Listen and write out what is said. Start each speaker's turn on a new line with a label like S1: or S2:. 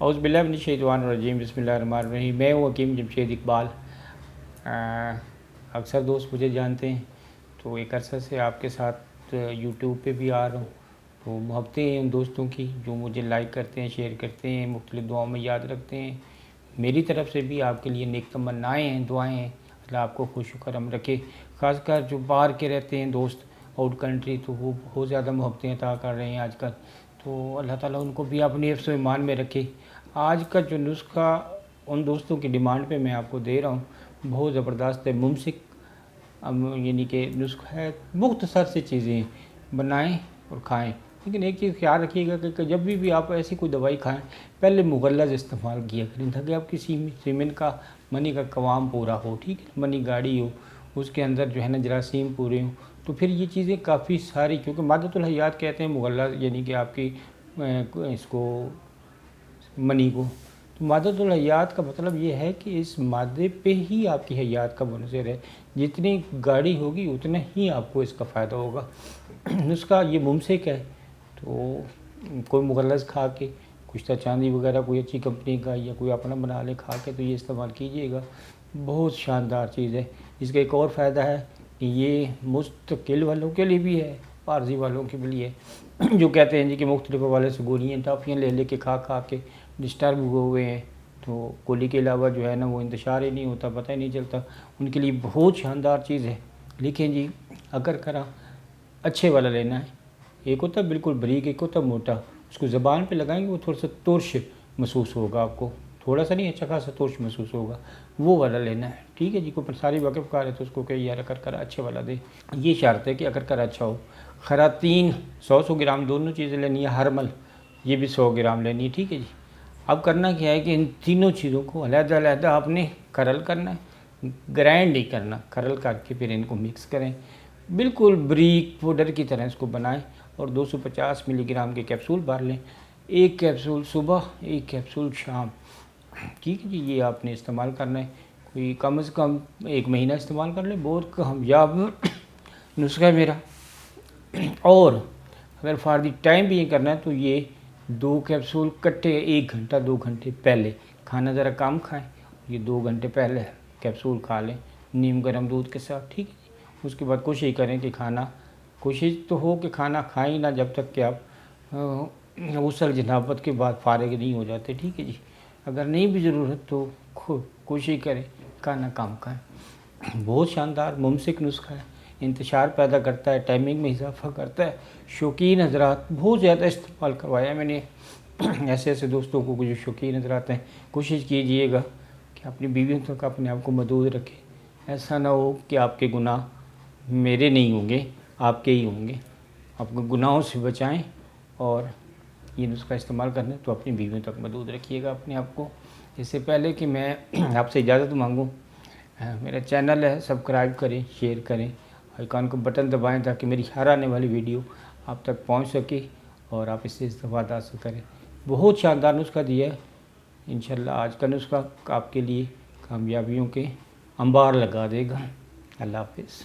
S1: اعوذ باللہ من الشیطان الرجیم، بسم اللہ الرحمن الرحیم۔ میں ہوں حکیم جمشید اقبال۔ اکثر دوست مجھے جانتے ہیں، تو ایک عرصہ سے آپ کے ساتھ یوٹیوب پہ بھی آ رہا ہوں۔ تو محبتیں ہیں ان دوستوں کی جو مجھے لائک کرتے ہیں، شیئر کرتے ہیں، مختلف دعاؤں میں یاد رکھتے ہیں۔ میری طرف سے بھی آپ کے لیے نیک تمنائیں ہیں، دعائیں ہیں، اللہ آپ کو خوش و کرم رکھے۔ خاص کر جو باہر کے رہتے ہیں دوست آؤٹ کنٹری، تو وہ بہت زیادہ محبتیں عطا کر رہے ہیں آج کل، تو اللہ تعالیٰ ان کو بھی اپنی حفظ و ایمان میں رکھے۔ آج کا جو نسخہ ان دوستوں کی ڈیمانڈ پہ میں آپ کو دے رہا ہوں، بہت زبردست ہے، ممسک یعنی کہ نسخہ ہے، مختصر سی چیزیں بنائیں اور کھائیں۔ لیکن ایک چیز خیال رکھیے گا کہ جب بھی آپ ایسی کوئی دوائی کھائیں، پہلے مغلظ استعمال کیا کریں تاکہ آپ کی سیمن کا منی کا قوام پورا ہو، ٹھیک ہے، منی گاڑی ہو، اس کے اندر جو ہے نا جراثیم پورے ہوں، تو پھر یہ چیزیں کافی ساری، کیونکہ مادۃ الحیات کہتے ہیں مغلظ، یعنی کہ آپ کی اس کو منی کو، تو مادۃ الحیات کا مطلب یہ ہے کہ اس مادے پہ ہی آپ کی حیات کا منحصر ہے، جتنی گاڑی ہوگی اتنا ہی آپ کو اس کا فائدہ ہوگا۔ نسخہ یہ ممسک ہے، تو کوئی مغلظ کھا کے، کشتہ چاندی وغیرہ کوئی اچھی کمپنی کا یا کوئی اپنا بنا لے کھا کے، تو یہ استعمال کیجئے گا، بہت شاندار چیز ہے۔ اس کا ایک اور فائدہ ہے کہ یہ مستقل والوں کے لیے بھی ہے، عارضی والوں کے لیے جو کہتے ہیں جی کہ مختلف حوالے سے گولیاں ٹافیاں لے کے کھا کے ڈسٹرب ہوئے ہیں، تو گولی کے علاوہ جو ہے نا وہ انتشار ہی نہیں ہوتا، پتہ ہی نہیں چلتا، ان کے لیے بہت شاندار چیز ہے۔ لیکن جی اگر اچھے والا لینا ہے، ایک ہوتا ہے بالکل بریک، ایک ہوتا ہے موٹا، اس کو زبان پہ لگائیں گے وہ تھوڑا سا ترش محسوس ہوگا، آپ کو تھوڑا سا نہیں، اچھا خاصا ترش محسوس ہوگا، وہ والا لینا ہے، ٹھیک ہے جی۔ کوئی ساری واقف کار ہے تو اس کو کہ یار اگر اچھے والا دے، یہ شرط ہے کہ اگر اچھا ہو۔ خراتین 100 گرام دونوں چیزیں لینی ہے، ہرمل یہ بھی 100 گرام لینی ہے، ٹھیک ہے جی۔ اب کرنا کیا ہے کہ ان تینوں چیزوں کو علیحدہ علیحدہ آپ نے کرل کرنا ہے، گرائنڈ نہیں کرنا، کرل کر کے پھر ان کو مکس کریں، بالکل بریک پاؤڈر کی طرح اس کو بنائیں، اور 250 ملی گرام کے کیپسول بھر لیں، ایک کیپسول صبح، ایک کیپسول شام، ٹھیک ہے جی۔ یہ آپ نے استعمال کرنا ہے، کوئی کم از کم 1 مہینہ استعمال کر لیں، بہت کامیاب نسخہ ہے میرا۔ اور اگر فار دی ٹائم بھی یہ کرنا ہے تو یہ 2 کیپسول کٹے 1 گھنٹہ 2 گھنٹے پہلے، کھانا ذرا کم کھائیں، یہ 2 گھنٹے پہلے کیپسول کھا لیں نیم گرم دودھ کے ساتھ، ٹھیک ہے جی۔ اس کے بعد کوشش کریں کہ کوشش تو ہو کہ کھانا کھائیں نہ جب تک کہ آپ غسل جنابت کے بعد فارغ نہیں ہو جاتے، ٹھیک ہے جی۔ اگر نہیں بھی ضرورت تو کوشش کریں کھانا کم کھائیں۔ بہت شاندار ممسک نسخہ ہے، انتشار پیدا کرتا ہے، ٹائمنگ میں اضافہ کرتا ہے۔ شوقین حضرات بہت زیادہ استعمال کروایا میں نے ایسے دوستوں کو جو شوقین حضرات ہیں، کوشش کیجئے گا کہ اپنی بیویوں تک اپنے آپ کو محدود رکھیں، ایسا نہ ہو کہ آپ کے گناہ میرے نہیں ہوں گے، آپ کے ہی ہوں گے۔ آپ کو گناہوں سے بچائیں، اور یہ نسخہ استعمال کرنا تو اپنی بیویوں تک محدود رکھیے گا اپنے آپ کو۔ اس سے پہلے کہ میں آپ سے اجازت مانگوں، میرا چینل ہے، سبسکرائب کریں، شیئر کریں، آئیکن کو بٹن دبائیں تاکہ میری ہر آنے والی ویڈیو آپ تک پہنچ سکے اور آپ اس سے استفادہ حاصل کریں۔ بہت شاندار نسخہ دیا ہے، انشاءاللہ آج کا نسخہ آپ کے لیے کامیابیوں کے انبار لگا دے گا۔ اللہ حافظ۔